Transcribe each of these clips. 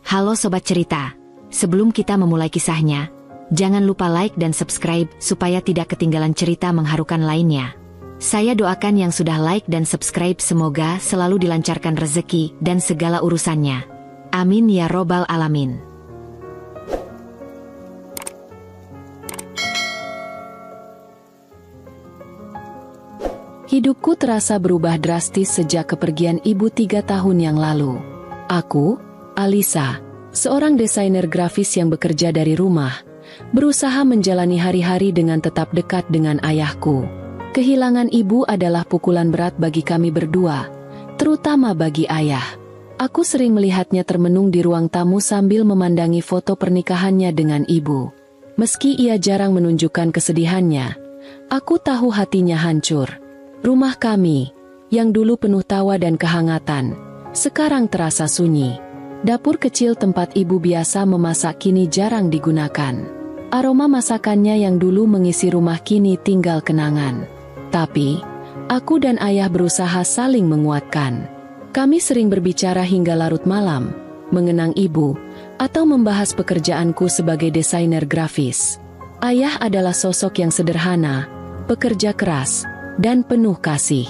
Halo Sobat Cerita, sebelum kita memulai kisahnya, jangan lupa like dan subscribe supaya tidak ketinggalan cerita mengharukan lainnya. Saya doakan yang sudah like dan subscribe semoga selalu dilancarkan rezeki dan segala urusannya. Amin ya robbal alamin. Hidupku terasa berubah drastis sejak kepergian ibu 3 tahun yang lalu. Aku, Alisa, seorang desainer grafis yang bekerja dari rumah, berusaha menjalani hari-hari dengan tetap dekat dengan ayahku. Kehilangan ibu adalah pukulan berat bagi kami berdua, terutama bagi ayah. Aku sering melihatnya termenung di ruang tamu sambil memandangi foto pernikahannya dengan ibu. Meski ia jarang menunjukkan kesedihannya, aku tahu hatinya hancur. Rumah kami, yang dulu penuh tawa dan kehangatan, sekarang terasa sunyi. Dapur kecil tempat ibu biasa memasak kini jarang digunakan. Aroma masakannya yang dulu mengisi rumah kini tinggal kenangan. Tapi, aku dan ayah berusaha saling menguatkan. Kami sering berbicara hingga larut malam, mengenang ibu, atau membahas pekerjaanku sebagai desainer grafis. Ayah adalah sosok yang sederhana, pekerja keras, dan penuh kasih.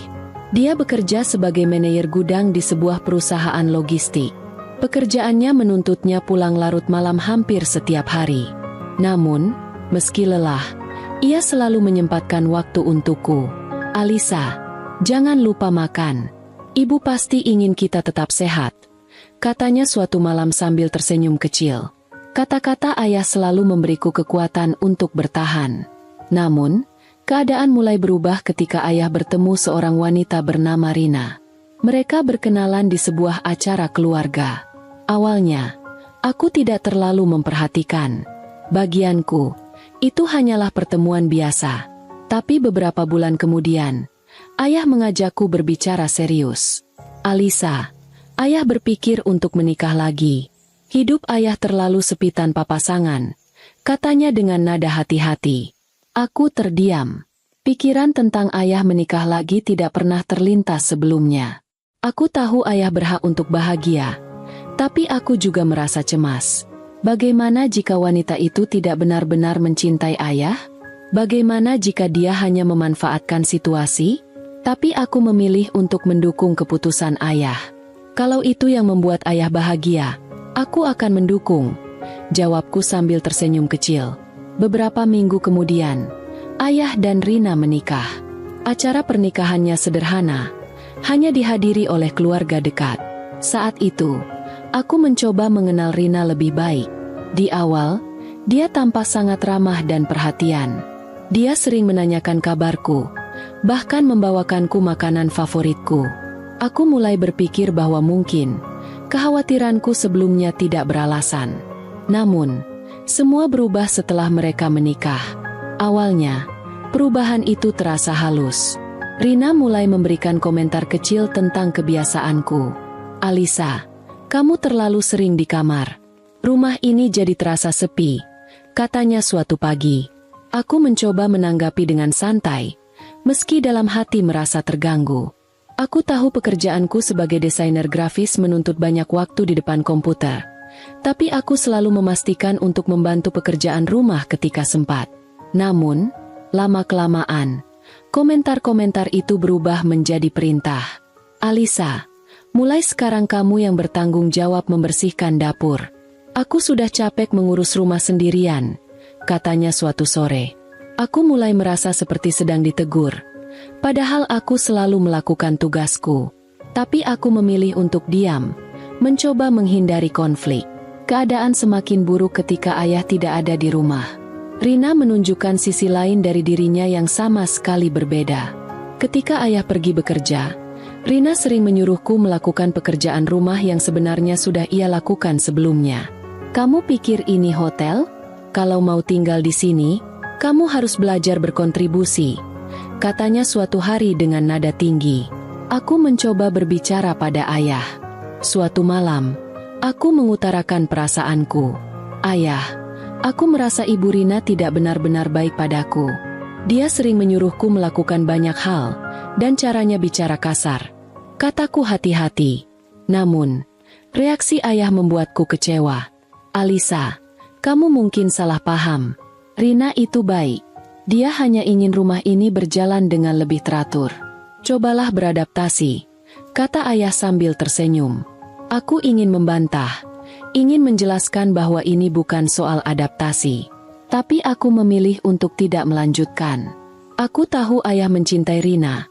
Dia bekerja sebagai manajer gudang di sebuah perusahaan logistik. Pekerjaannya menuntutnya pulang larut malam hampir setiap hari. Namun, meski lelah, ia selalu menyempatkan waktu untukku. Alisa, jangan lupa makan. Ibu pasti ingin kita tetap sehat, katanya suatu malam sambil tersenyum kecil. Kata-kata ayah selalu memberiku kekuatan untuk bertahan. Namun, keadaan mulai berubah ketika ayah bertemu seorang wanita bernama Rina. Mereka berkenalan di sebuah acara keluarga. Awalnya, aku tidak terlalu memperhatikan. Bagianku, itu hanyalah pertemuan biasa. Tapi beberapa bulan kemudian, ayah mengajakku berbicara serius. Alisa, ayah berpikir untuk menikah lagi. Hidup ayah terlalu sepi tanpa pasangan, katanya dengan nada hati-hati. Aku terdiam. Pikiran tentang ayah menikah lagi tidak pernah terlintas sebelumnya. Aku tahu ayah berhak untuk bahagia, tapi aku juga merasa cemas. Bagaimana jika wanita itu tidak benar-benar mencintai ayah? Bagaimana jika dia hanya memanfaatkan situasi? Tapi aku memilih untuk mendukung keputusan ayah. Kalau itu yang membuat ayah bahagia, aku akan mendukung, jawabku sambil tersenyum kecil. Beberapa minggu kemudian, ayah dan Rina menikah. Acara pernikahannya sederhana, hanya dihadiri oleh keluarga dekat. Saat itu, aku mencoba mengenal Rina lebih baik. Di awal, dia tampak sangat ramah dan perhatian. Dia sering menanyakan kabarku, bahkan membawakanku makanan favoritku. Aku mulai berpikir bahwa mungkin kekhawatiranku sebelumnya tidak beralasan. Namun, semua berubah setelah mereka menikah. Awalnya, perubahan itu terasa halus. Rina mulai memberikan komentar kecil tentang kebiasaanku. Alisa, kamu terlalu sering di kamar. Rumah ini jadi terasa sepi, katanya suatu pagi. Aku mencoba menanggapi dengan santai, meski dalam hati merasa terganggu. Aku tahu pekerjaanku sebagai desainer grafis menuntut banyak waktu di depan komputer. Tapi aku selalu memastikan untuk membantu pekerjaan rumah ketika sempat. Namun, lama-kelamaan, komentar-komentar itu berubah menjadi perintah. Alisa, mulai sekarang kamu yang bertanggung jawab membersihkan dapur. Aku sudah capek mengurus rumah sendirian, katanya suatu sore. Aku mulai merasa seperti sedang ditegur. Padahal aku selalu melakukan tugasku. Tapi aku memilih untuk diam, mencoba menghindari konflik. Keadaan semakin buruk ketika ayah tidak ada di rumah. Rina menunjukkan sisi lain dari dirinya yang sama sekali berbeda. Ketika ayah pergi bekerja, Rina sering menyuruhku melakukan pekerjaan rumah yang sebenarnya sudah ia lakukan sebelumnya. Kamu pikir ini hotel? Kalau mau tinggal di sini, kamu harus belajar berkontribusi, katanya suatu hari dengan nada tinggi. Aku mencoba berbicara pada ayah. Suatu malam, aku mengutarakan perasaanku. Ayah, aku merasa Ibu Rina tidak benar-benar baik padaku. Dia sering menyuruhku melakukan banyak hal, dan caranya bicara kasar. Kataku hati-hati. Namun, Reaksi ayah membuatku kecewa. Alisa, kamu mungkin salah paham. Rina itu baik. Dia hanya ingin rumah ini berjalan dengan lebih teratur. Cobalah beradaptasi, kata ayah sambil tersenyum. Aku ingin membantah, ingin menjelaskan bahwa ini bukan soal adaptasi. Tapi aku memilih untuk tidak melanjutkan. Aku tahu ayah mencintai Rina,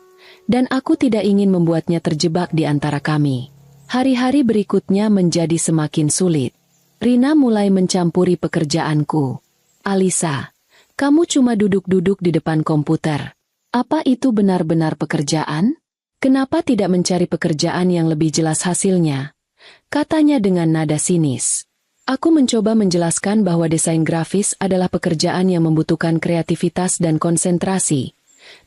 dan aku tidak ingin membuatnya terjebak di antara kami. Hari-hari berikutnya menjadi semakin sulit. Rina mulai mencampuri pekerjaanku. Alisa, kamu cuma duduk-duduk di depan komputer. Apa itu benar-benar pekerjaan? Kenapa tidak mencari pekerjaan yang lebih jelas hasilnya? Katanya dengan nada sinis. Aku mencoba menjelaskan bahwa desain grafis adalah pekerjaan yang membutuhkan kreativitas dan konsentrasi.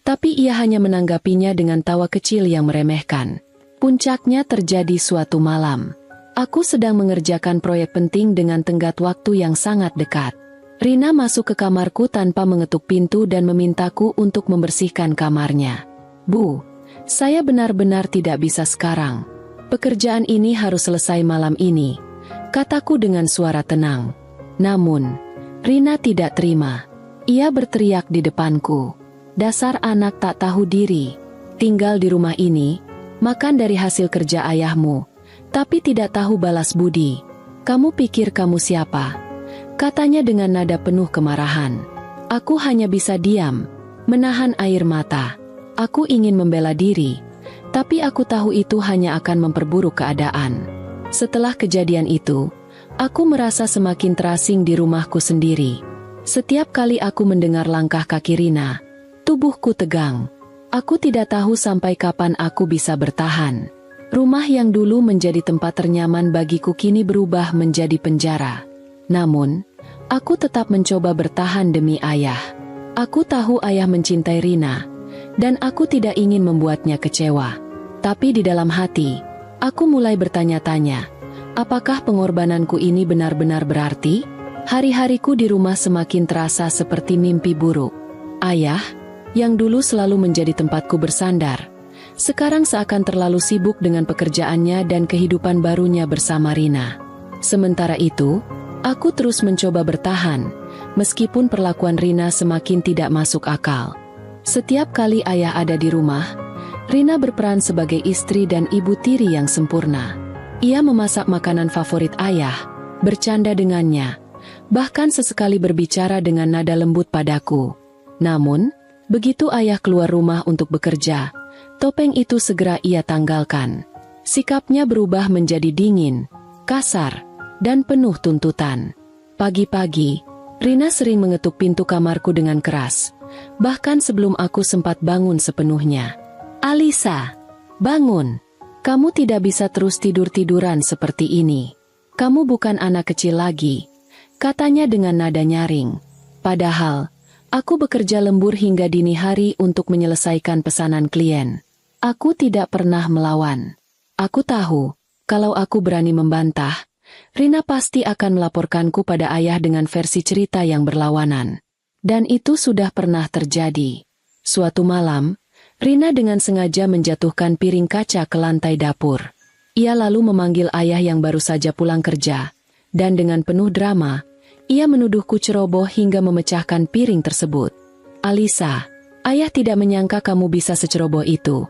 Tapi ia hanya menanggapinya dengan tawa kecil yang meremehkan. Puncaknya terjadi suatu malam. Aku sedang mengerjakan proyek penting dengan tenggat waktu yang sangat dekat. Rina masuk ke kamarku tanpa mengetuk pintu dan memintaku untuk membersihkan kamarnya. Bu, saya benar-benar tidak bisa sekarang. Pekerjaan ini harus selesai malam ini, kataku dengan suara tenang. Namun, Rina tidak terima. Ia berteriak di depanku. Dasar anak tak tahu diri. Tinggal di rumah ini, makan dari hasil kerja ayahmu, tapi tidak tahu balas budi. Kamu pikir kamu siapa? Katanya dengan nada penuh kemarahan. Aku hanya bisa diam, menahan air mata. Aku ingin membela diri, tapi aku tahu itu hanya akan memperburuk keadaan. Setelah kejadian itu, aku merasa semakin terasing di rumahku sendiri. Setiap kali aku mendengar langkah kaki Rina, tubuhku tegang. Aku tidak tahu sampai kapan aku bisa bertahan. Rumah yang dulu menjadi tempat ternyaman bagiku kini berubah menjadi penjara. Namun, aku tetap mencoba bertahan demi ayah. Aku tahu ayah mencintai Rina, dan aku tidak ingin membuatnya kecewa. Tapi di dalam hati, aku mulai bertanya-tanya, apakah pengorbananku ini benar-benar berarti? Hari-hariku di rumah semakin terasa seperti mimpi buruk. Ayah, yang dulu selalu menjadi tempatku bersandar, sekarang seakan terlalu sibuk dengan pekerjaannya dan kehidupan barunya bersama Rina. Sementara itu, aku terus mencoba bertahan, meskipun perlakuan Rina semakin tidak masuk akal. Setiap kali ayah ada di rumah, Rina berperan sebagai istri dan ibu tiri yang sempurna. Ia memasak makanan favorit ayah, bercanda dengannya, bahkan sesekali berbicara dengan nada lembut padaku. Namun, begitu ayah keluar rumah untuk bekerja, topeng itu segera ia tanggalkan. Sikapnya berubah menjadi dingin, kasar, dan penuh tuntutan. Pagi-pagi, Rina sering mengetuk pintu kamarku dengan keras, bahkan sebelum aku sempat bangun sepenuhnya. Alisa, bangun. Kamu tidak bisa terus tidur-tiduran seperti ini. Kamu bukan anak kecil lagi, katanya dengan nada nyaring. Padahal, aku bekerja lembur hingga dini hari untuk menyelesaikan pesanan klien. Aku tidak pernah melawan. Aku tahu, kalau aku berani membantah, Rina pasti akan melaporkanku pada ayah dengan versi cerita yang berlawanan. Dan itu sudah pernah terjadi. Suatu malam, Rina dengan sengaja menjatuhkan piring kaca ke lantai dapur. Ia lalu memanggil ayah yang baru saja pulang kerja, dan dengan penuh drama, ia menuduhku ceroboh hingga memecahkan piring tersebut. Alisa, ayah tidak menyangka kamu bisa seceroboh itu,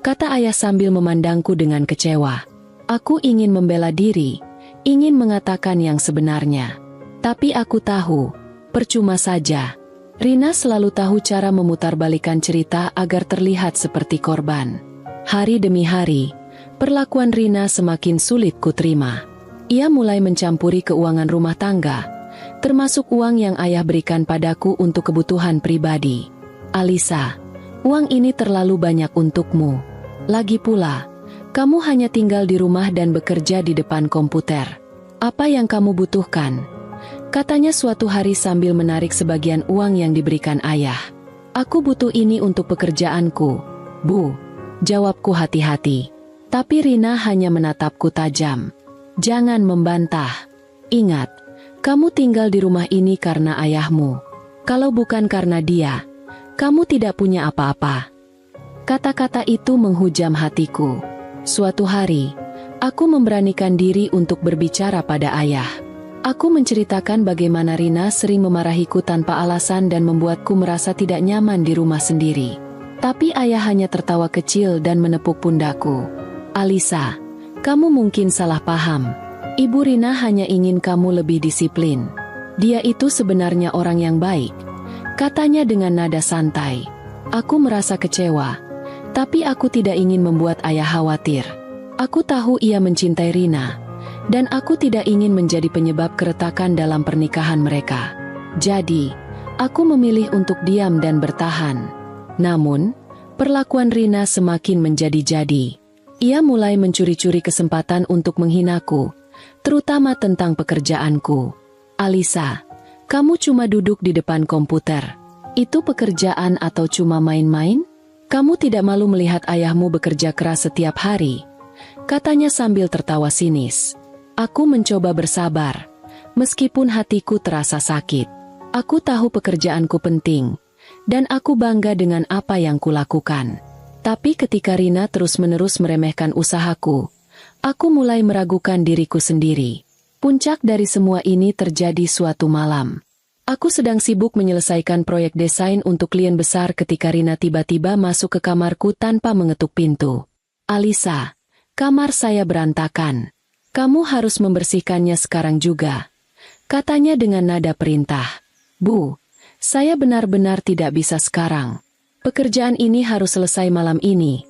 kata ayah sambil memandangku dengan kecewa. Aku ingin membela diri, ingin mengatakan yang sebenarnya. Tapi aku tahu, percuma saja. Rina selalu tahu cara memutarbalikkan cerita agar terlihat seperti korban. Hari demi hari, perlakuan Rina semakin sulit kuterima. Ia mulai mencampuri keuangan rumah tangga, termasuk uang yang ayah berikan padaku untuk kebutuhan pribadi. Alisa, uang ini terlalu banyak untukmu. Lagi pula, kamu hanya tinggal di rumah dan bekerja di depan komputer. Apa yang kamu butuhkan? Katanya suatu hari sambil menarik sebagian uang yang diberikan ayah. Aku butuh ini untuk pekerjaanku, Bu. Jawabku hati-hati. Tapi Rina hanya menatapku tajam. Jangan membantah. Ingat, kamu tinggal di rumah ini karena ayahmu. Kalau bukan karena dia, kamu tidak punya apa-apa. Kata-kata itu menghujam hatiku. Suatu hari, Aku memberanikan diri untuk berbicara pada ayah. Aku menceritakan bagaimana Rina sering memarahiku tanpa alasan dan membuatku merasa tidak nyaman di rumah sendiri. Tapi ayah hanya tertawa kecil dan menepuk pundakku. "Alisa, kamu mungkin salah paham. Ibu Rina hanya ingin kamu lebih disiplin. Dia itu sebenarnya orang yang baik," katanya dengan nada santai. Aku merasa kecewa, tapi aku tidak ingin membuat ayah khawatir. Aku tahu ia mencintai Rina, dan aku tidak ingin menjadi penyebab keretakan dalam pernikahan mereka. Jadi, aku memilih untuk diam dan bertahan. Namun, perlakuan Rina semakin menjadi-jadi. Ia mulai mencuri-curi kesempatan untuk menghinaku, terutama tentang pekerjaanku. "Alisa, kamu cuma duduk di depan komputer. Itu pekerjaan atau cuma main-main? Kamu tidak malu melihat ayahmu bekerja keras setiap hari?" katanya sambil tertawa sinis. Aku mencoba bersabar, meskipun hatiku terasa sakit. Aku tahu pekerjaanku penting, dan aku bangga dengan apa yang kulakukan. Tapi ketika Rina terus-menerus meremehkan usahaku, aku mulai meragukan diriku sendiri. Puncak dari semua ini terjadi suatu malam. Aku sedang sibuk menyelesaikan proyek desain untuk klien besar ketika Rina tiba-tiba masuk ke kamarku tanpa mengetuk pintu. "Alisa, kamar saya berantakan. Kamu harus membersihkannya sekarang juga," katanya dengan nada perintah. "Bu, saya benar-benar tidak bisa sekarang. Pekerjaan ini harus selesai malam ini,"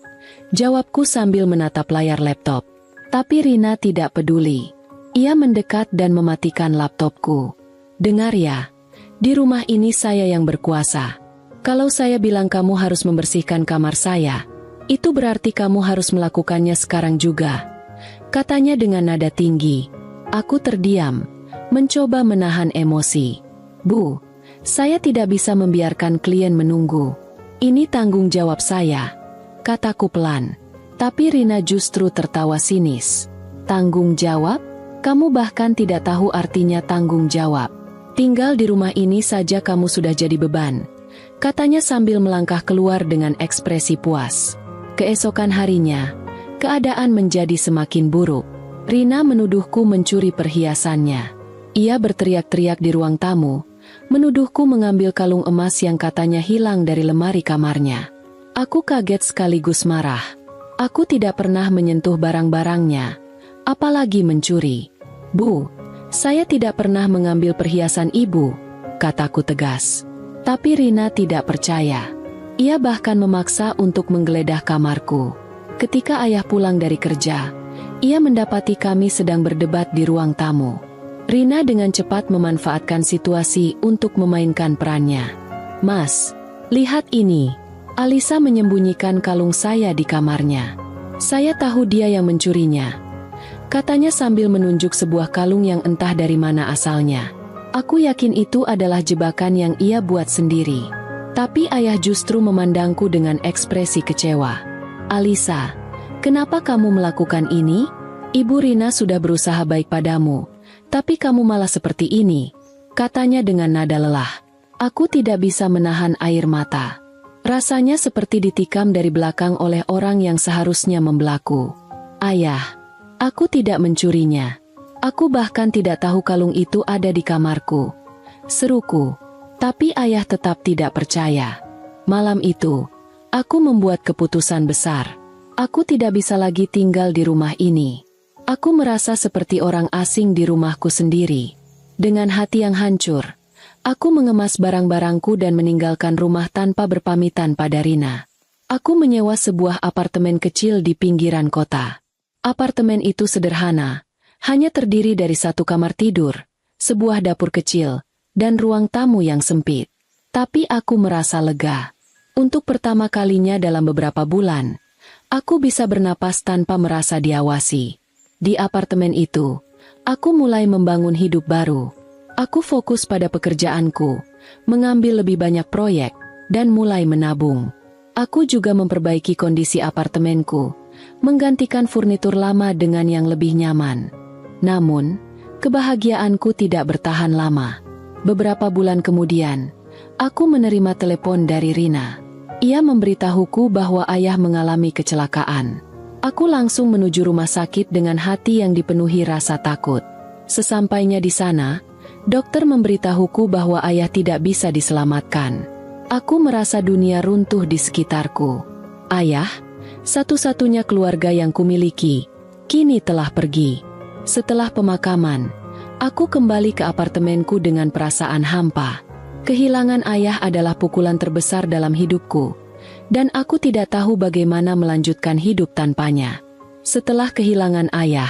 jawabku sambil menatap layar laptop. Tapi Rina tidak peduli. Ia mendekat dan mematikan laptopku. "Dengar ya, di rumah ini saya yang berkuasa. Kalau saya bilang kamu harus membersihkan kamar saya, itu berarti kamu harus melakukannya sekarang juga," katanya dengan nada tinggi. Aku terdiam, mencoba menahan emosi. "Bu, saya tidak bisa membiarkan klien menunggu. Ini tanggung jawab saya," kataku pelan. Tapi Rina justru tertawa sinis. "Tanggung jawab? Kamu bahkan tidak tahu artinya tanggung jawab. Tinggal di rumah ini saja kamu sudah jadi beban," katanya sambil melangkah keluar dengan ekspresi puas. Keesokan harinya, keadaan menjadi semakin buruk. Rina menuduhku mencuri perhiasannya. Ia berteriak-teriak di ruang tamu, menuduhku mengambil kalung emas yang katanya hilang dari lemari kamarnya. Aku kaget sekaligus marah. Aku tidak pernah menyentuh barang-barangnya, apalagi mencuri. "Bu, saya tidak pernah mengambil perhiasan ibu," kataku tegas. Tapi Rina tidak percaya. Ia bahkan memaksa untuk menggeledah kamarku. Ketika ayah pulang dari kerja, ia mendapati kami sedang berdebat di ruang tamu. Rina dengan cepat memanfaatkan situasi untuk memainkan perannya. "Mas, lihat ini. Alisa menyembunyikan kalung saya di kamarnya. Saya tahu dia yang mencurinya," katanya sambil menunjuk sebuah kalung yang entah dari mana asalnya. Aku yakin itu adalah jebakan yang ia buat sendiri. Tapi ayah justru memandangku dengan ekspresi kecewa. "Alisa, kenapa kamu melakukan ini? Ibu Rina sudah berusaha baik padamu, tapi kamu malah seperti ini," katanya dengan nada lelah. Aku tidak bisa menahan air mata. Rasanya seperti ditikam dari belakang oleh orang yang seharusnya membelaku. "Ayah, aku tidak mencurinya. Aku bahkan tidak tahu kalung itu ada di kamarku," seruku. Tapi ayah tetap tidak percaya. Malam itu, aku membuat keputusan besar. Aku tidak bisa lagi tinggal di rumah ini. Aku merasa seperti orang asing di rumahku sendiri. Dengan hati yang hancur, aku mengemas barang-barangku dan meninggalkan rumah tanpa berpamitan pada Rina. Aku menyewa sebuah apartemen kecil di pinggiran kota. Apartemen itu sederhana, hanya terdiri dari satu kamar tidur, sebuah dapur kecil, dan ruang tamu yang sempit. Tapi aku merasa lega. Untuk pertama kalinya dalam beberapa bulan, aku bisa bernapas tanpa merasa diawasi. Di apartemen itu, aku mulai membangun hidup baru. Aku fokus pada pekerjaanku, mengambil lebih banyak proyek, dan mulai menabung. Aku juga memperbaiki kondisi apartemenku, menggantikan furnitur lama dengan yang lebih nyaman. Namun, kebahagiaanku tidak bertahan lama. Beberapa bulan kemudian, aku menerima telepon dari Rina. Ia memberitahuku bahwa ayah mengalami kecelakaan. Aku langsung menuju rumah sakit dengan hati yang dipenuhi rasa takut. Sesampainya di sana, dokter memberitahuku bahwa ayah tidak bisa diselamatkan. Aku merasa dunia runtuh di sekitarku. Ayah, satu-satunya keluarga yang kumiliki, kini telah pergi. Setelah pemakaman, aku kembali ke apartemenku dengan perasaan hampa. Kehilangan ayah adalah pukulan terbesar dalam hidupku. Dan aku tidak tahu bagaimana melanjutkan hidup tanpanya. Setelah kehilangan ayah,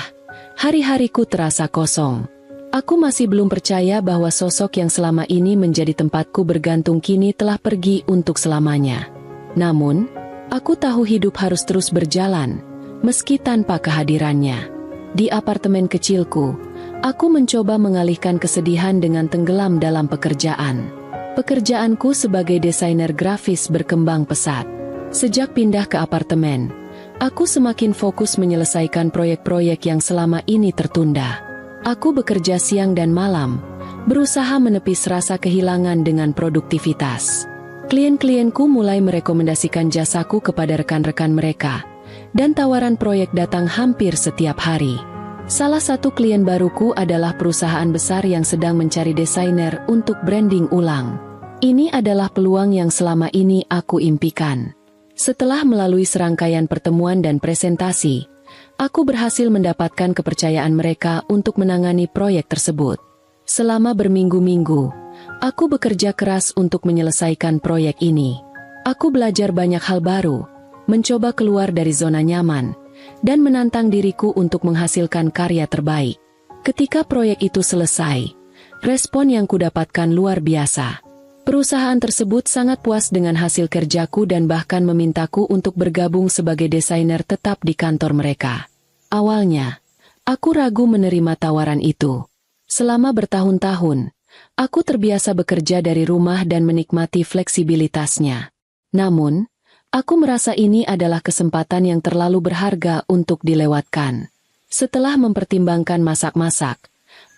hari-hariku terasa kosong. Aku masih belum percaya bahwa sosok yang selama ini menjadi tempatku bergantung kini telah pergi untuk selamanya. Namun, aku tahu hidup harus terus berjalan, meski tanpa kehadirannya. Di apartemen kecilku, aku mencoba mengalihkan kesedihan dengan tenggelam dalam pekerjaan. Pekerjaanku sebagai desainer grafis berkembang pesat. Sejak pindah ke apartemen, aku semakin fokus menyelesaikan proyek-proyek yang selama ini tertunda. Aku bekerja siang dan malam, berusaha menepis rasa kehilangan dengan produktivitas. Klien-klienku mulai merekomendasikan jasaku kepada rekan-rekan mereka, dan tawaran proyek datang hampir setiap hari. Salah satu klien baruku adalah perusahaan besar yang sedang mencari desainer untuk branding ulang. Ini adalah peluang yang selama ini aku impikan. Setelah melalui serangkaian pertemuan dan presentasi, aku berhasil mendapatkan kepercayaan mereka untuk menangani proyek tersebut. Selama berminggu-minggu, aku bekerja keras untuk menyelesaikan proyek ini. Aku belajar banyak hal baru, mencoba keluar dari zona nyaman, dan menantang diriku untuk menghasilkan karya terbaik. Ketika proyek itu selesai, respon yang kudapatkan luar biasa. Perusahaan tersebut sangat puas dengan hasil kerjaku dan bahkan memintaku untuk bergabung sebagai desainer tetap di kantor mereka. Awalnya, aku ragu menerima tawaran itu. Selama bertahun-tahun, aku terbiasa bekerja dari rumah dan menikmati fleksibilitasnya. Namun, aku merasa ini adalah kesempatan yang terlalu berharga untuk dilewatkan. Setelah mempertimbangkan masak-masak,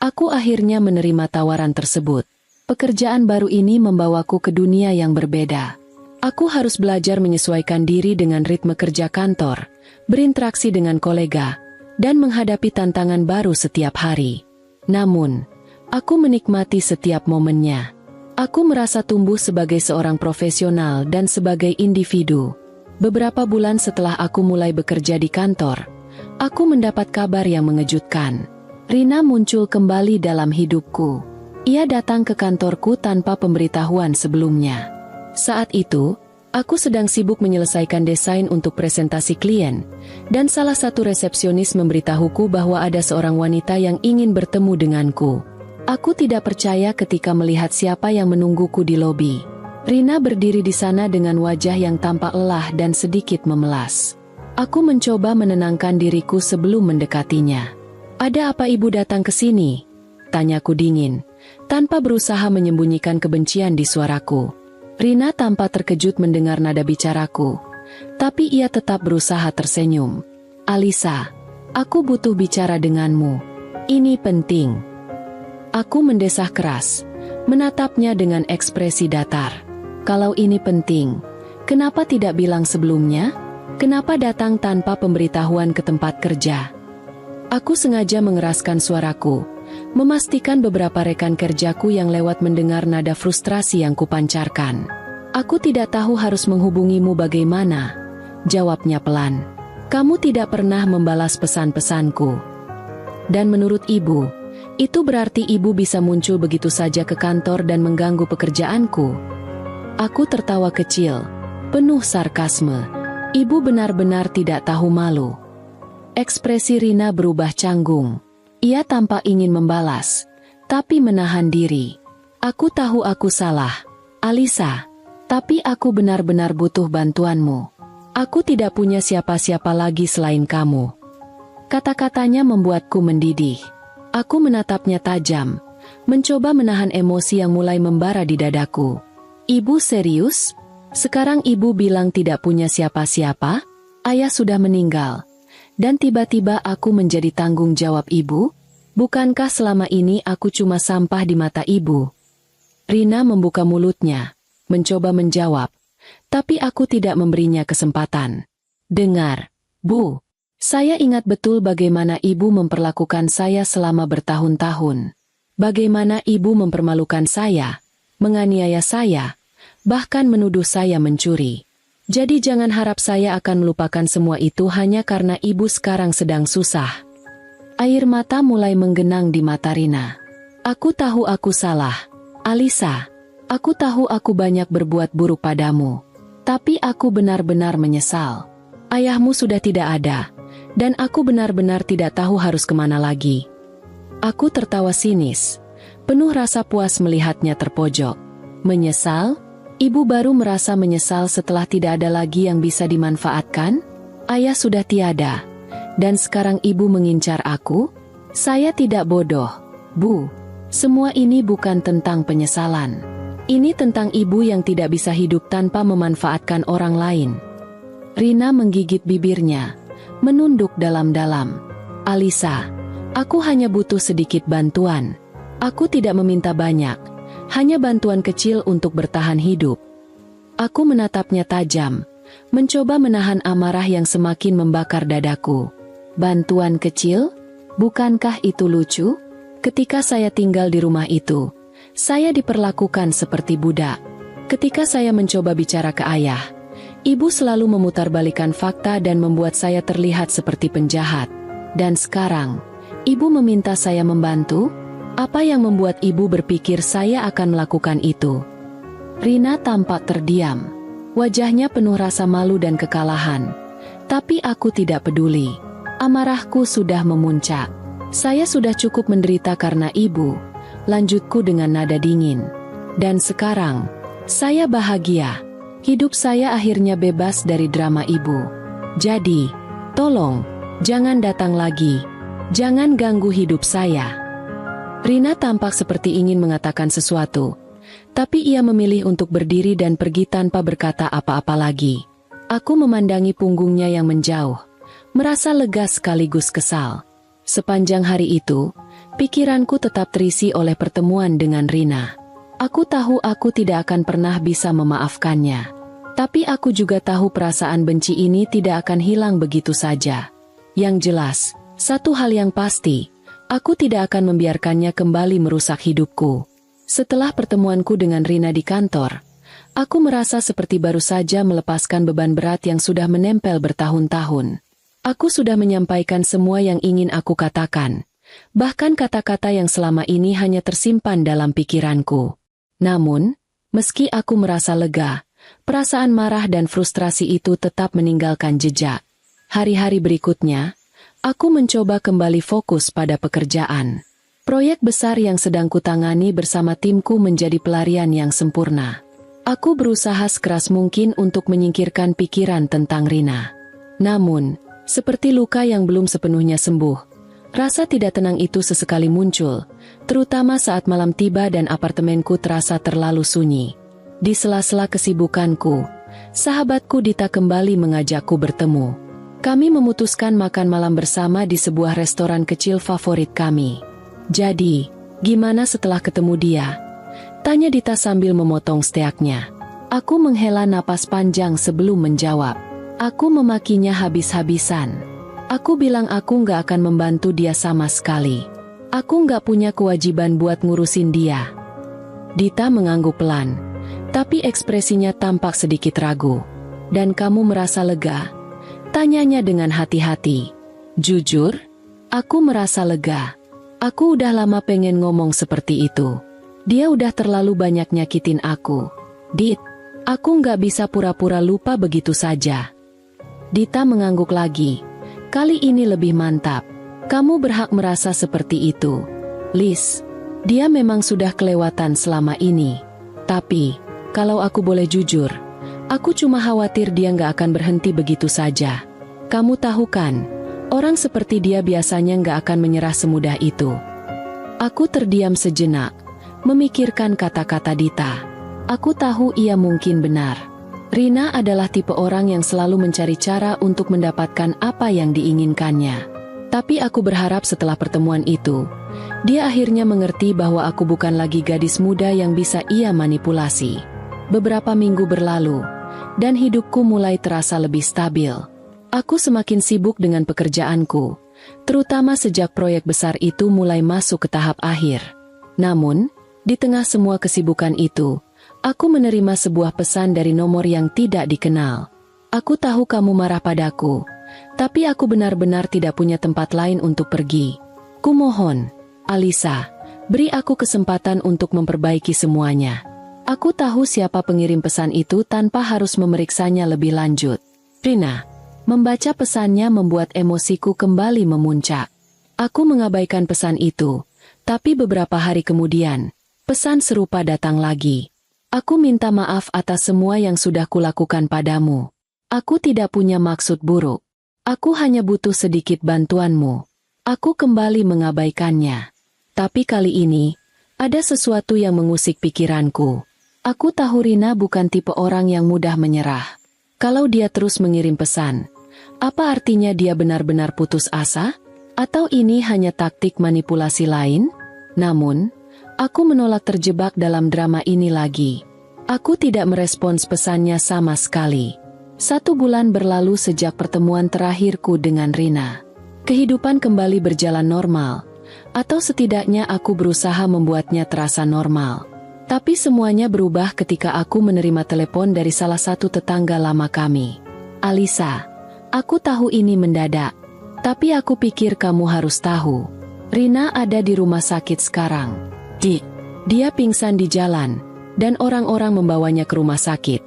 aku akhirnya menerima tawaran tersebut. Pekerjaan baru ini membawaku ke dunia yang berbeda. Aku harus belajar menyesuaikan diri dengan ritme kerja kantor, berinteraksi dengan kolega, dan menghadapi tantangan baru setiap hari. Namun, aku menikmati setiap momennya. Aku merasa tumbuh sebagai seorang profesional dan sebagai individu. Beberapa bulan setelah aku mulai bekerja di kantor, aku mendapat kabar yang mengejutkan. Rina muncul kembali dalam hidupku. Ia datang ke kantorku tanpa pemberitahuan sebelumnya. Saat itu, aku sedang sibuk menyelesaikan desain untuk presentasi klien, dan salah satu resepsionis memberitahuku bahwa ada seorang wanita yang ingin bertemu denganku. Aku tidak percaya ketika melihat siapa yang menungguku di lobi. Rina berdiri di sana dengan wajah yang tampak lelah dan sedikit memelas. Aku mencoba menenangkan diriku sebelum mendekatinya. "Ada apa ibu datang ke sini?" tanyaku dingin, tanpa berusaha menyembunyikan kebencian di suaraku. Rina tampak terkejut mendengar nada bicaraku, tapi ia tetap berusaha tersenyum. "Alisa, aku butuh bicara denganmu. Ini penting." Aku mendesah keras, menatapnya dengan ekspresi datar. "Kalau ini penting, kenapa tidak bilang sebelumnya? Kenapa datang tanpa pemberitahuan ke tempat kerja?" Aku sengaja mengeraskan suaraku, memastikan beberapa rekan kerjaku yang lewat mendengar nada frustrasi yang kupancarkan. "Aku tidak tahu harus menghubungimu bagaimana," jawabnya pelan. "Kamu tidak pernah membalas pesan-pesanku. Dan menurut ibu, itu berarti ibu bisa muncul begitu saja ke kantor dan mengganggu pekerjaanku." Aku tertawa kecil, penuh sarkasme. Ibu benar-benar tidak tahu malu. Ekspresi Rina berubah canggung. Ia tampak ingin membalas, tapi menahan diri. "Aku tahu aku salah, Alisa, tapi aku benar-benar butuh bantuanmu. Aku tidak punya siapa-siapa lagi selain kamu." Kata-katanya membuatku mendidih. Aku menatapnya tajam, mencoba menahan emosi yang mulai membara di dadaku. "Ibu serius? Sekarang ibu bilang tidak punya siapa-siapa? Ayah sudah meninggal. Dan tiba-tiba aku menjadi tanggung jawab ibu? Bukankah selama ini aku cuma sampah di mata ibu?" Rina membuka mulutnya, mencoba menjawab, tapi aku tidak memberinya kesempatan. "Dengar, Bu, Saya ingat betul bagaimana ibu memperlakukan saya selama bertahun-tahun. Bagaimana ibu mempermalukan saya, menganiaya saya, bahkan menuduh saya mencuri. Jadi jangan harap saya akan melupakan semua itu hanya karena ibu sekarang sedang susah. Air mata mulai menggenang di mata Rina. Aku tahu aku salah, Alisa. Aku tahu aku banyak berbuat buruk padamu. Tapi aku benar-benar menyesal. Ayahmu sudah tidak ada, dan aku benar-benar tidak tahu harus kemana lagi. Aku tertawa sinis, penuh rasa puas melihatnya terpojok. Menyesal? Ibu baru merasa menyesal setelah tidak ada lagi yang bisa dimanfaatkan? Ayah sudah tiada, dan sekarang ibu mengincar aku? Saya tidak bodoh, Bu. Semua ini bukan tentang penyesalan. Ini tentang ibu yang tidak bisa hidup tanpa memanfaatkan orang lain. Rina menggigit bibirnya, menunduk dalam-dalam. Alisa, aku hanya butuh sedikit bantuan. Aku tidak meminta banyak, hanya bantuan kecil untuk bertahan hidup. Aku menatapnya tajam, mencoba menahan amarah yang semakin membakar dadaku. Bantuan kecil? Bukankah itu lucu? Ketika saya tinggal di rumah itu, saya diperlakukan seperti budak. Ketika saya mencoba bicara ke ayah, ibu selalu memutarbalikkan fakta dan membuat saya terlihat seperti penjahat. Dan sekarang, ibu meminta saya membantu? Apa yang membuat ibu berpikir saya akan melakukan itu? Rina tampak terdiam. Wajahnya penuh rasa malu dan kekalahan. Tapi aku tidak peduli. Amarahku sudah memuncak. Saya sudah cukup menderita karena ibu, lanjutku dengan nada dingin. Dan sekarang, saya bahagia. Hidup saya akhirnya bebas dari drama ibu. Jadi, tolong, jangan datang lagi. Jangan ganggu hidup saya. Rina tampak seperti ingin mengatakan sesuatu, tapi ia memilih untuk berdiri dan pergi tanpa berkata apa-apa lagi. Aku memandangi punggungnya yang menjauh, merasa lega sekaligus kesal. Sepanjang hari itu, pikiranku tetap terisi oleh pertemuan dengan Rina. Aku tahu aku tidak akan pernah bisa memaafkannya. Tapi aku juga tahu perasaan benci ini tidak akan hilang begitu saja. Yang jelas, satu hal yang pasti, aku tidak akan membiarkannya kembali merusak hidupku. Setelah pertemuanku dengan Rina di kantor, aku merasa seperti baru saja melepaskan beban berat yang sudah menempel bertahun-tahun. Aku sudah menyampaikan semua yang ingin aku katakan, bahkan kata-kata yang selama ini hanya tersimpan dalam pikiranku. Namun, meski aku merasa lega, perasaan marah dan frustrasi itu tetap meninggalkan jejak. Hari-hari berikutnya, aku mencoba kembali fokus pada pekerjaan. Proyek besar yang sedang kutangani bersama timku menjadi pelarian yang sempurna. Aku berusaha sekeras mungkin untuk menyingkirkan pikiran tentang Rina. Namun, seperti luka yang belum sepenuhnya sembuh, rasa tidak tenang itu sesekali muncul, terutama saat malam tiba dan apartemenku terasa terlalu sunyi. Di sela-sela kesibukanku, sahabatku Dita kembali mengajakku bertemu. Kami memutuskan makan malam bersama di sebuah restoran kecil favorit kami. Jadi, gimana setelah ketemu dia? Tanya Dita sambil memotong steaknya. Aku menghela napas panjang sebelum menjawab. Aku memakinya habis-habisan. Aku bilang aku nggak akan membantu dia sama sekali. Aku nggak punya kewajiban buat ngurusin dia. Dita mengangguk pelan, tapi ekspresinya tampak sedikit ragu. Dan kamu merasa lega? Tanyanya dengan hati-hati. Jujur, aku merasa lega. Aku udah lama pengen ngomong seperti itu. Dia udah terlalu banyak nyakitin aku. Dit, aku nggak bisa pura-pura lupa begitu saja. Dita mengangguk lagi. Kali ini lebih mantap. Kamu berhak merasa seperti itu. Liz, dia memang sudah kelewatan selama ini. Tapi, kalau aku boleh jujur, aku cuma khawatir dia nggak akan berhenti begitu saja. Kamu tahu kan, orang seperti dia biasanya nggak akan menyerah semudah itu. Aku terdiam sejenak, memikirkan kata-kata Dita. Aku tahu ia mungkin benar. Rina adalah tipe orang yang selalu mencari cara untuk mendapatkan apa yang diinginkannya. Tapi aku berharap setelah pertemuan itu, dia akhirnya mengerti bahwa aku bukan lagi gadis muda yang bisa ia manipulasi. Beberapa minggu berlalu, dan hidupku mulai terasa lebih stabil. Aku semakin sibuk dengan pekerjaanku, terutama sejak proyek besar itu mulai masuk ke tahap akhir. Namun, di tengah semua kesibukan itu, aku menerima sebuah pesan dari nomor yang tidak dikenal. Aku tahu kamu marah padaku, tapi aku benar-benar tidak punya tempat lain untuk pergi. Kumohon, Alisa, beri aku kesempatan untuk memperbaiki semuanya. Aku tahu siapa pengirim pesan itu tanpa harus memeriksanya lebih lanjut. Rina. Membaca pesannya membuat emosiku kembali memuncak. Aku mengabaikan pesan itu, tapi beberapa hari kemudian, pesan serupa datang lagi. Aku minta maaf atas semua yang sudah kulakukan padamu. Aku tidak punya maksud buruk. Aku hanya butuh sedikit bantuanmu. Aku kembali mengabaikannya. Tapi kali ini, ada sesuatu yang mengusik pikiranku. Aku tahu Rina bukan tipe orang yang mudah menyerah. Kalau dia terus mengirim pesan, apa artinya dia benar-benar putus asa? Atau ini hanya taktik manipulasi lain? Namun, aku menolak terjebak dalam drama ini lagi. Aku tidak merespons pesannya sama sekali. 1 bulan berlalu sejak pertemuan terakhirku dengan Rina. Kehidupan kembali berjalan normal, atau setidaknya aku berusaha membuatnya terasa normal. Tapi semuanya berubah ketika aku menerima telepon dari salah satu tetangga lama kami. Alisa. Aku tahu ini mendadak, tapi aku pikir kamu harus tahu. Rina ada di rumah sakit sekarang. Dia pingsan di jalan, dan orang-orang membawanya ke rumah sakit.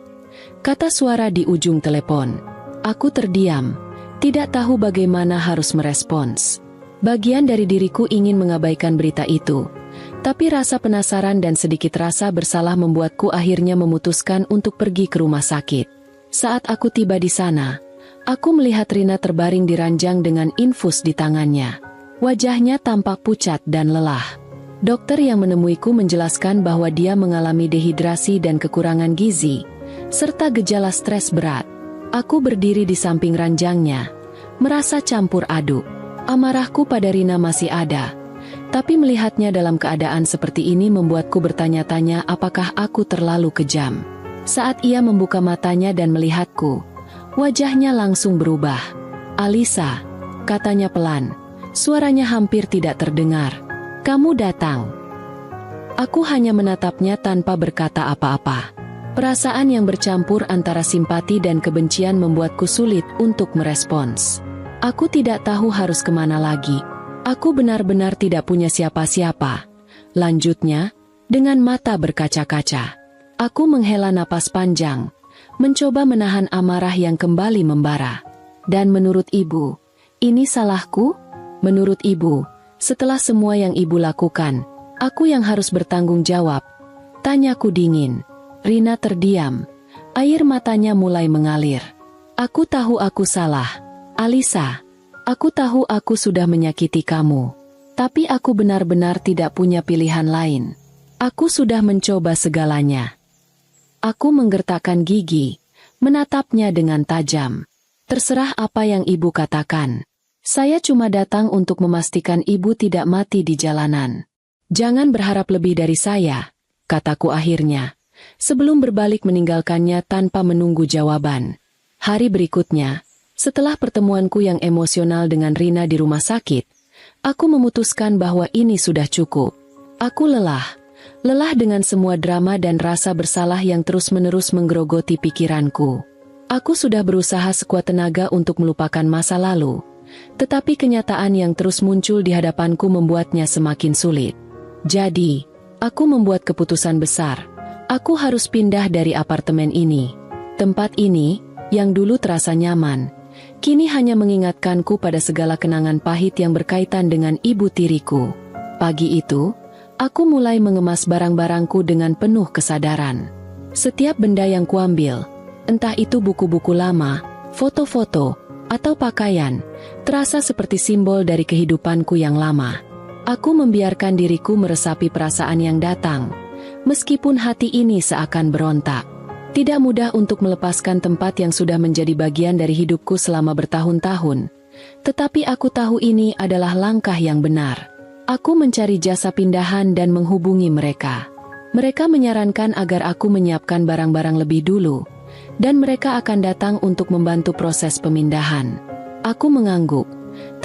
Kata suara di ujung telepon. Aku terdiam, tidak tahu bagaimana harus merespons. Bagian dari diriku ingin mengabaikan berita itu, tapi rasa penasaran dan sedikit rasa bersalah membuatku akhirnya memutuskan untuk pergi ke rumah sakit. Saat aku tiba di sana, aku melihat Rina terbaring di ranjang dengan infus di tangannya. Wajahnya tampak pucat dan lelah. Dokter yang menemuiku menjelaskan bahwa dia mengalami dehidrasi dan kekurangan gizi, serta gejala stres berat. Aku berdiri di samping ranjangnya, merasa campur aduk. Amarahku pada Rina masih ada, tapi melihatnya dalam keadaan seperti ini membuatku bertanya-tanya apakah aku terlalu kejam. Saat ia membuka matanya dan melihatku, wajahnya langsung berubah. Alisa, katanya pelan. Suaranya hampir tidak terdengar. Kamu datang. Aku hanya menatapnya tanpa berkata apa-apa. Perasaan yang bercampur antara simpati dan kebencian membuatku sulit untuk merespons. Aku tidak tahu harus kemana lagi. Aku benar-benar tidak punya siapa-siapa. Lanjutnya, dengan mata berkaca-kaca, aku menghela napas panjang, mencoba menahan amarah yang kembali membara. Dan menurut ibu, ini salahku? Menurut ibu, setelah semua yang ibu lakukan, aku yang harus bertanggung jawab? Tanyaku dingin. Rina terdiam. Air matanya mulai mengalir. Aku tahu aku salah. Alisa, aku tahu aku sudah menyakiti kamu. Tapi aku benar-benar tidak punya pilihan lain. Aku sudah mencoba segalanya. Aku menggertakkan gigi, menatapnya dengan tajam. Terserah apa yang ibu katakan. Saya cuma datang untuk memastikan ibu tidak mati di jalanan. Jangan berharap lebih dari saya, kataku akhirnya, sebelum berbalik meninggalkannya tanpa menunggu jawaban. Hari berikutnya, setelah pertemuanku yang emosional dengan Rina di rumah sakit, aku memutuskan bahwa ini sudah cukup. Aku lelah dengan semua drama dan rasa bersalah yang terus-menerus menggerogoti pikiranku. Aku sudah berusaha sekuat tenaga untuk melupakan masa lalu, tetapi kenyataan yang terus muncul di hadapanku membuatnya semakin sulit. Jadi, aku membuat keputusan besar. Aku harus pindah dari apartemen ini. Tempat ini, yang dulu terasa nyaman, kini hanya mengingatkanku pada segala kenangan pahit yang berkaitan dengan ibu tiriku. Pagi itu, aku mulai mengemas barang-barangku dengan penuh kesadaran. Setiap benda yang kuambil, entah itu buku-buku lama, foto-foto, atau pakaian, terasa seperti simbol dari kehidupanku yang lama. Aku membiarkan diriku meresapi perasaan yang datang, meskipun hati ini seakan berontak. Tidak mudah untuk melepaskan tempat yang sudah menjadi bagian dari hidupku selama bertahun-tahun. Tetapi aku tahu ini adalah langkah yang benar. Aku mencari jasa pindahan dan menghubungi mereka. Mereka menyarankan agar aku menyiapkan barang-barang lebih dulu, dan mereka akan datang untuk membantu proses pemindahan. Aku mengangguk,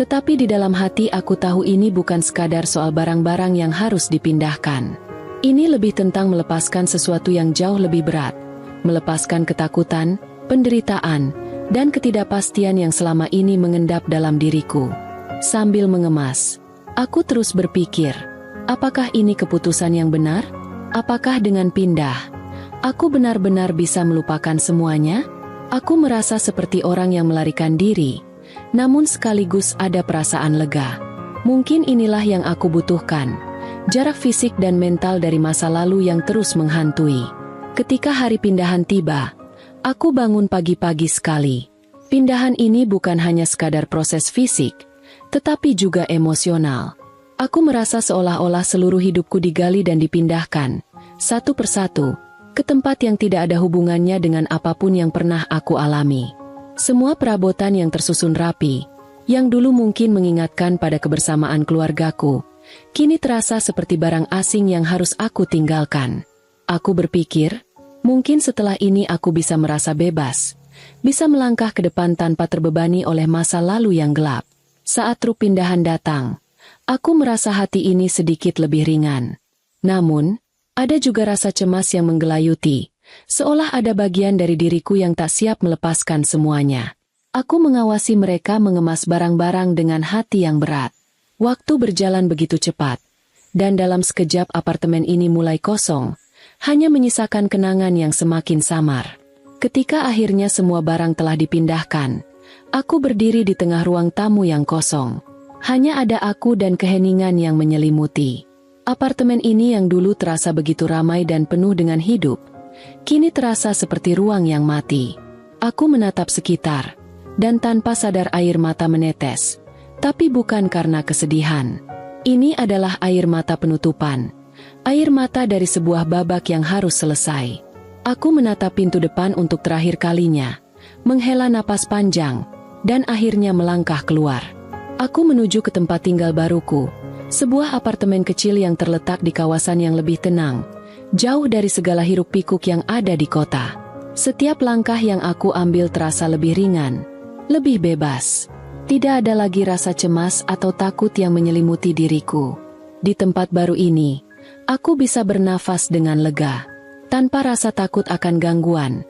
tetapi di dalam hati aku tahu ini bukan sekadar soal barang-barang yang harus dipindahkan. Ini lebih tentang melepaskan sesuatu yang jauh lebih berat, melepaskan ketakutan, penderitaan, dan ketidakpastian yang selama ini mengendap dalam diriku. Sambil mengemas, aku terus berpikir, apakah ini keputusan yang benar? Apakah dengan pindah, aku benar-benar bisa melupakan semuanya? Aku merasa seperti orang yang melarikan diri, namun sekaligus ada perasaan lega. Mungkin inilah yang aku butuhkan, jarak fisik dan mental dari masa lalu yang terus menghantui. Ketika hari pindahan tiba, aku bangun pagi-pagi sekali. Pindahan ini bukan hanya sekadar proses fisik, tetapi juga emosional. Aku merasa seolah-olah seluruh hidupku digali dan dipindahkan, satu persatu, ke tempat yang tidak ada hubungannya dengan apapun yang pernah aku alami. Semua perabotan yang tersusun rapi, yang dulu mungkin mengingatkan pada kebersamaan keluargaku, kini terasa seperti barang asing yang harus aku tinggalkan. Aku berpikir, mungkin setelah ini aku bisa merasa bebas, bisa melangkah ke depan tanpa terbebani oleh masa lalu yang gelap. Saat truk pindahan datang, aku merasa hati ini sedikit lebih ringan. Namun, ada juga rasa cemas yang menggelayuti, seolah ada bagian dari diriku yang tak siap melepaskan semuanya. Aku mengawasi mereka mengemas barang-barang dengan hati yang berat. Waktu berjalan begitu cepat, dan dalam sekejap apartemen ini mulai kosong, hanya menyisakan kenangan yang semakin samar. Ketika akhirnya semua barang telah dipindahkan, aku berdiri di tengah ruang tamu yang kosong. Hanya ada aku dan keheningan yang menyelimuti. Apartemen ini yang dulu terasa begitu ramai dan penuh dengan hidup, kini terasa seperti ruang yang mati. Aku menatap sekitar, dan tanpa sadar air mata menetes. Tapi bukan karena kesedihan. Ini adalah air mata penutupan. Air mata dari sebuah babak yang harus selesai. Aku menatap pintu depan untuk terakhir kalinya, menghela napas panjang, dan akhirnya melangkah keluar. Aku menuju ke tempat tinggal baruku, sebuah apartemen kecil yang terletak di kawasan yang lebih tenang, jauh dari segala hiruk-pikuk yang ada di kota. Setiap langkah yang aku ambil terasa lebih ringan, lebih bebas. Tidak ada lagi rasa cemas atau takut yang menyelimuti diriku. Di tempat baru ini, aku bisa bernafas dengan lega, tanpa rasa takut akan gangguan,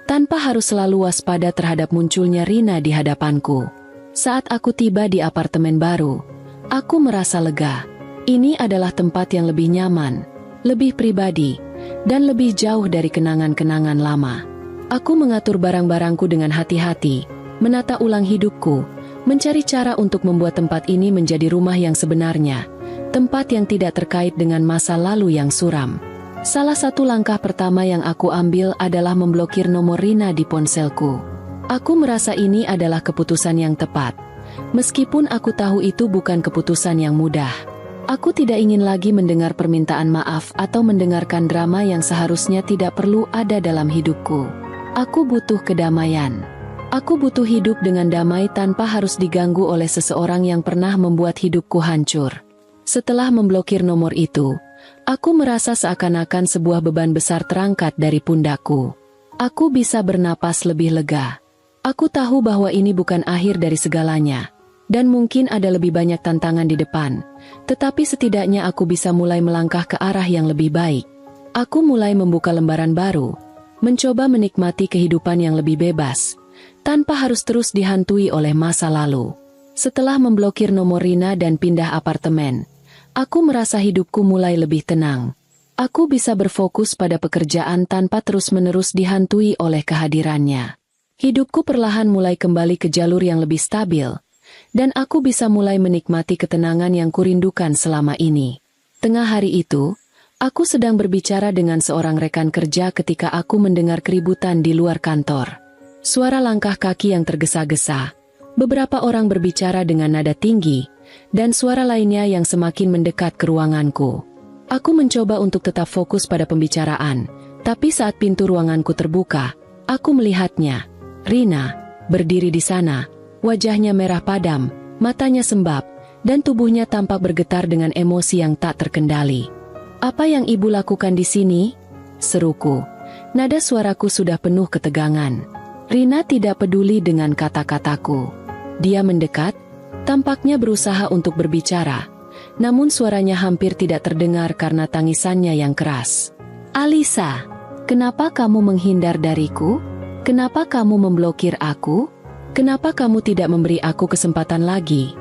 tanpa harus selalu waspada terhadap munculnya Rina di hadapanku. Saat aku tiba di apartemen baru, aku merasa lega. Ini adalah tempat yang lebih nyaman, lebih pribadi, dan lebih jauh dari kenangan-kenangan lama. Aku mengatur barang-barangku dengan hati-hati, menata ulang hidupku, mencari cara untuk membuat tempat ini menjadi rumah yang sebenarnya, tempat yang tidak terkait dengan masa lalu yang suram. Salah satu langkah pertama yang aku ambil adalah memblokir nomor Rina di ponselku. Aku merasa ini adalah keputusan yang tepat, meskipun aku tahu itu bukan keputusan yang mudah. Aku tidak ingin lagi mendengar permintaan maaf atau mendengarkan drama yang seharusnya tidak perlu ada dalam hidupku. Aku butuh kedamaian. Aku butuh hidup dengan damai tanpa harus diganggu oleh seseorang yang pernah membuat hidupku hancur. Setelah memblokir nomor itu, aku merasa seakan-akan sebuah beban besar terangkat dari pundakku. Aku bisa bernapas lebih lega. Aku tahu bahwa ini bukan akhir dari segalanya, dan mungkin ada lebih banyak tantangan di depan, tetapi setidaknya aku bisa mulai melangkah ke arah yang lebih baik. Aku mulai membuka lembaran baru, mencoba menikmati kehidupan yang lebih bebas, tanpa harus terus dihantui oleh masa lalu. Setelah memblokir nomor Rina dan pindah apartemen, aku merasa hidupku mulai lebih tenang. Aku bisa berfokus pada pekerjaan tanpa terus-menerus dihantui oleh kehadirannya. Hidupku perlahan mulai kembali ke jalur yang lebih stabil, dan aku bisa mulai menikmati ketenangan yang kurindukan selama ini. Tengah hari itu, aku sedang berbicara dengan seorang rekan kerja ketika aku mendengar keributan di luar kantor. Suara langkah kaki yang tergesa-gesa, beberapa orang berbicara dengan nada tinggi, dan suara lainnya yang semakin mendekat ke ruanganku. Aku mencoba untuk tetap fokus pada pembicaraan, tapi saat pintu ruanganku terbuka, aku melihatnya. Rina, berdiri di sana, wajahnya merah padam, matanya sembab, dan tubuhnya tampak bergetar dengan emosi yang tak terkendali. "Apa yang ibu lakukan di sini?" seruku. Nada suaraku sudah penuh ketegangan. Rina tidak peduli dengan kata-kataku. Dia mendekat, tampaknya berusaha untuk berbicara. Namun suaranya hampir tidak terdengar karena tangisannya yang keras. "Alisa, kenapa kamu menghindar dariku? Kenapa kamu memblokir aku? Kenapa kamu tidak memberi aku kesempatan lagi?"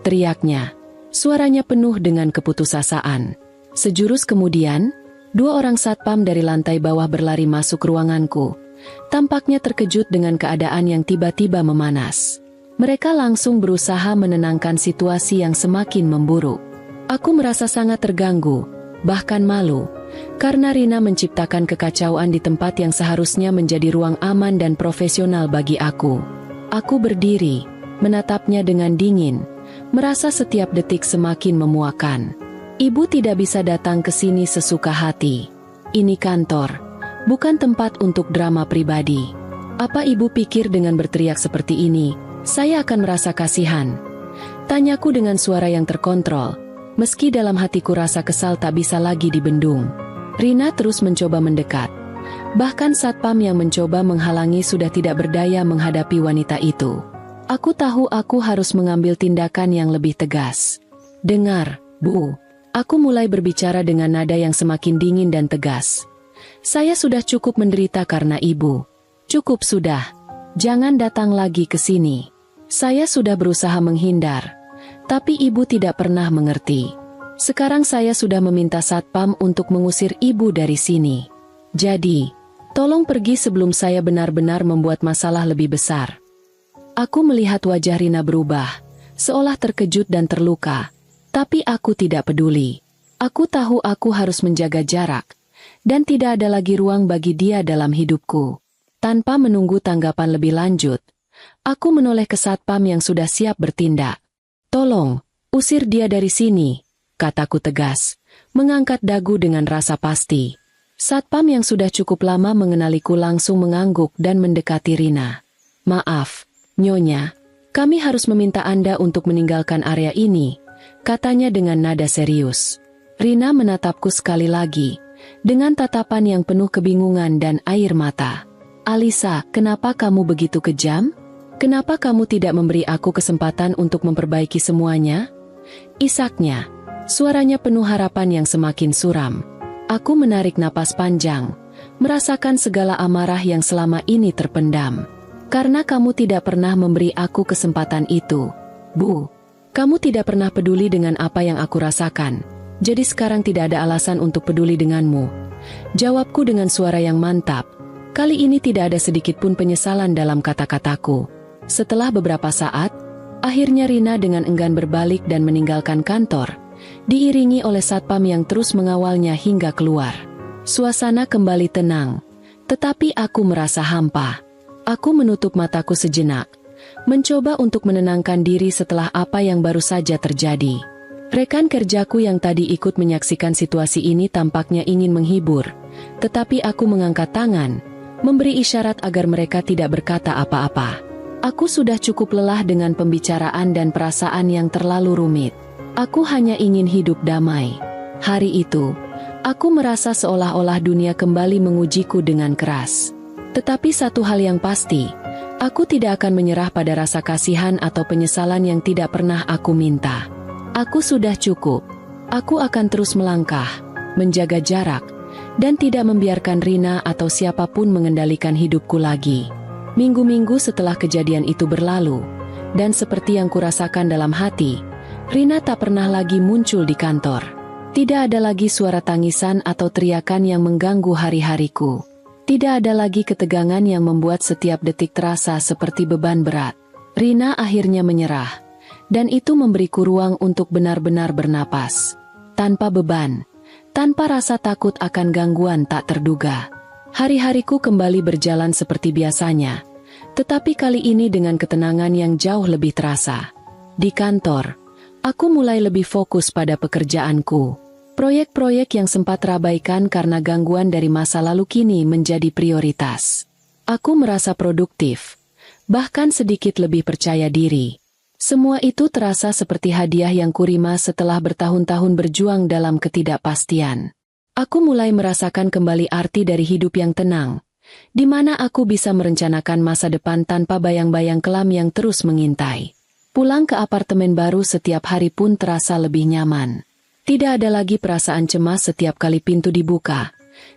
teriaknya. Suaranya penuh dengan keputusasaan. Sejurus kemudian, 2 orang satpam dari lantai bawah berlari masuk ruanganku. Tampaknya terkejut dengan keadaan yang tiba-tiba memanas. Mereka langsung berusaha menenangkan situasi yang semakin memburuk. Aku merasa sangat terganggu, bahkan malu, karena Rina menciptakan kekacauan di tempat yang seharusnya menjadi ruang aman dan profesional bagi aku. Aku berdiri, menatapnya dengan dingin, merasa setiap detik semakin memuakan. Ibu tidak bisa datang ke sini sesuka hati. Ini kantor, bukan tempat untuk drama pribadi. Apa ibu pikir dengan berteriak seperti ini, saya akan merasa kasihan? Tanyaku dengan suara yang terkontrol, meski dalam hatiku rasa kesal tak bisa lagi dibendung. Rina terus mencoba mendekat. Bahkan satpam yang mencoba menghalangi sudah tidak berdaya menghadapi wanita itu. Aku tahu aku harus mengambil tindakan yang lebih tegas. "Dengar, Bu." Aku mulai berbicara dengan nada yang semakin dingin dan tegas. "Saya sudah cukup menderita karena ibu. Cukup sudah. Jangan datang lagi ke sini. Saya sudah berusaha menghindar, tapi ibu tidak pernah mengerti. Sekarang saya sudah meminta satpam untuk mengusir ibu dari sini. Jadi, tolong pergi sebelum saya benar-benar membuat masalah lebih besar." Aku melihat wajah Rina berubah, seolah terkejut dan terluka. Tapi aku tidak peduli. Aku tahu aku harus menjaga jarak, dan tidak ada lagi ruang bagi dia dalam hidupku. Tanpa menunggu tanggapan lebih lanjut, aku menoleh ke satpam yang sudah siap bertindak. "Tolong, usir dia dari sini," kataku tegas, mengangkat dagu dengan rasa pasti. Satpam yang sudah cukup lama mengenaliku langsung mengangguk dan mendekati Rina. "Maaf, Nyonya, kami harus meminta Anda untuk meninggalkan area ini," katanya dengan nada serius. Rina menatapku sekali lagi, dengan tatapan yang penuh kebingungan dan air mata. "Alisa, kenapa kamu begitu kejam? Kenapa kamu tidak memberi aku kesempatan untuk memperbaiki semuanya?" isaknya. Suaranya penuh harapan yang semakin suram. Aku menarik napas panjang, merasakan segala amarah yang selama ini terpendam. "Karena kamu tidak pernah memberi aku kesempatan itu, Bu. Kamu tidak pernah peduli dengan apa yang aku rasakan, jadi sekarang tidak ada alasan untuk peduli denganmu," jawabku dengan suara yang mantap. Kali ini tidak ada sedikit pun penyesalan dalam kata-kataku. Setelah beberapa saat, akhirnya Rina dengan enggan berbalik dan meninggalkan kantor, diiringi oleh satpam yang terus mengawalnya hingga keluar. Suasana kembali tenang, tetapi aku merasa hampa. Aku menutup mataku sejenak, mencoba untuk menenangkan diri setelah apa yang baru saja terjadi. Rekan kerjaku yang tadi ikut menyaksikan situasi ini tampaknya ingin menghibur, tetapi aku mengangkat tangan, memberi isyarat agar mereka tidak berkata apa-apa. Aku sudah cukup lelah dengan pembicaraan dan perasaan yang terlalu rumit. Aku hanya ingin hidup damai. Hari itu, aku merasa seolah-olah dunia kembali mengujiku dengan keras. Tetapi satu hal yang pasti, aku tidak akan menyerah pada rasa kasihan atau penyesalan yang tidak pernah aku minta. Aku sudah cukup. Aku akan terus melangkah, menjaga jarak, dan tidak membiarkan Rina atau siapapun mengendalikan hidupku lagi. Minggu-minggu setelah kejadian itu berlalu, dan seperti yang kurasakan dalam hati, Rina tak pernah lagi muncul di kantor. Tidak ada lagi suara tangisan atau teriakan yang mengganggu hari-hariku. Tidak ada lagi ketegangan yang membuat setiap detik terasa seperti beban berat. Rina akhirnya menyerah, dan itu memberiku ruang untuk benar-benar bernapas. Tanpa beban, tanpa rasa takut akan gangguan tak terduga. Hari-hariku kembali berjalan seperti biasanya, tetapi kali ini dengan ketenangan yang jauh lebih terasa. Di kantor, aku mulai lebih fokus pada pekerjaanku. Proyek-proyek yang sempat terabaikan karena gangguan dari masa lalu kini menjadi prioritas. Aku merasa produktif, bahkan sedikit lebih percaya diri. Semua itu terasa seperti hadiah yang kurima setelah bertahun-tahun berjuang dalam ketidakpastian. Aku mulai merasakan kembali arti dari hidup yang tenang, di mana aku bisa merencanakan masa depan tanpa bayang-bayang kelam yang terus mengintai. Pulang ke apartemen baru setiap hari pun terasa lebih nyaman. Tidak ada lagi perasaan cemas setiap kali pintu dibuka.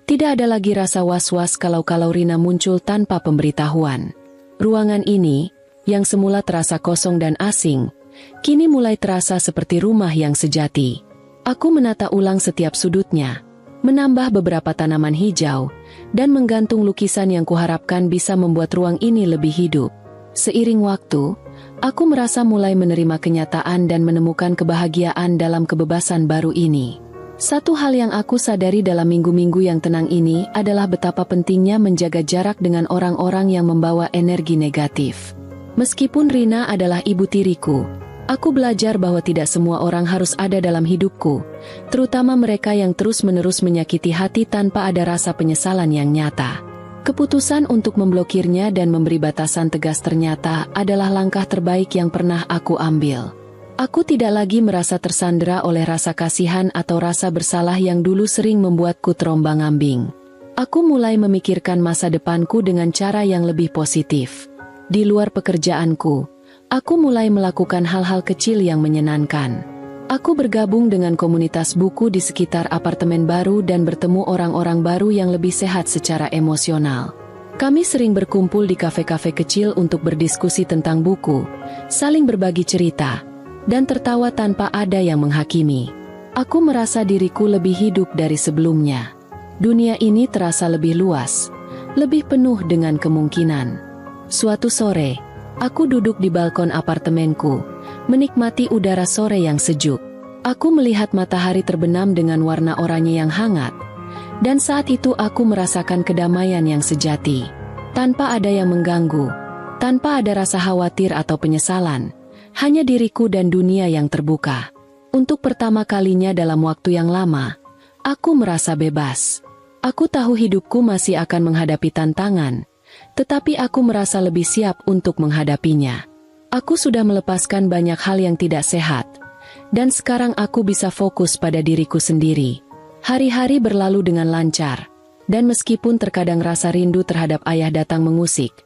Tidak ada lagi rasa was-was kalau Rina muncul tanpa pemberitahuan. Ruangan ini, yang semula terasa kosong dan asing, kini mulai terasa seperti rumah yang sejati. Aku menata ulang setiap sudutnya, menambah beberapa tanaman hijau, dan menggantung lukisan yang kuharapkan bisa membuat ruang ini lebih hidup. Seiring waktu, aku merasa mulai menerima kenyataan dan menemukan kebahagiaan dalam kebebasan baru ini. Satu hal yang aku sadari dalam minggu-minggu yang tenang ini adalah betapa pentingnya menjaga jarak dengan orang-orang yang membawa energi negatif. Meskipun Rina adalah ibu tiriku, aku belajar bahwa tidak semua orang harus ada dalam hidupku, terutama mereka yang terus-menerus menyakiti hati tanpa ada rasa penyesalan yang nyata. Keputusan untuk memblokirnya dan memberi batasan tegas ternyata adalah langkah terbaik yang pernah aku ambil. Aku tidak lagi merasa tersandera oleh rasa kasihan atau rasa bersalah yang dulu sering membuatku terombang-ambing. Aku mulai memikirkan masa depanku dengan cara yang lebih positif. Di luar pekerjaanku, aku mulai melakukan hal-hal kecil yang menyenangkan. Aku bergabung dengan komunitas buku di sekitar apartemen baru dan bertemu orang-orang baru yang lebih sehat secara emosional. Kami sering berkumpul di kafe-kafe kecil untuk berdiskusi tentang buku, saling berbagi cerita, dan tertawa tanpa ada yang menghakimi. Aku merasa diriku lebih hidup dari sebelumnya. Dunia ini terasa lebih luas, lebih penuh dengan kemungkinan. Suatu sore, aku duduk di balkon apartemenku, menikmati udara sore yang sejuk. Aku melihat matahari terbenam dengan warna oranye yang hangat, dan saat itu aku merasakan kedamaian yang sejati. Tanpa ada yang mengganggu, tanpa ada rasa khawatir atau penyesalan, hanya diriku dan dunia yang terbuka. Untuk pertama kalinya dalam waktu yang lama, aku merasa bebas. Aku tahu hidupku masih akan menghadapi tantangan, tetapi aku merasa lebih siap untuk menghadapinya. Aku sudah melepaskan banyak hal yang tidak sehat, dan sekarang aku bisa fokus pada diriku sendiri. Hari-hari berlalu dengan lancar, dan meskipun terkadang rasa rindu terhadap ayah datang mengusik,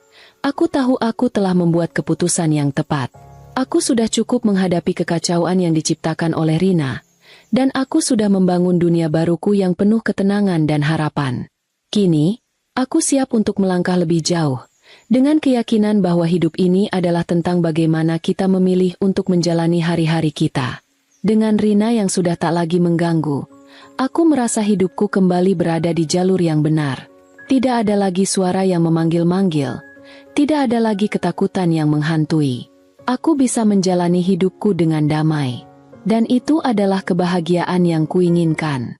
aku tahu aku telah membuat keputusan yang tepat. Aku sudah cukup menghadapi kekacauan yang diciptakan oleh Rina, dan aku sudah membangun dunia baruku yang penuh ketenangan dan harapan. Kini, aku siap untuk melangkah lebih jauh, dengan keyakinan bahwa hidup ini adalah tentang bagaimana kita memilih untuk menjalani hari-hari kita. Dengan Rina yang sudah tak lagi mengganggu, aku merasa hidupku kembali berada di jalur yang benar. Tidak ada lagi suara yang memanggil-manggil, tidak ada lagi ketakutan yang menghantui. Aku bisa menjalani hidupku dengan damai, dan itu adalah kebahagiaan yang kuinginkan.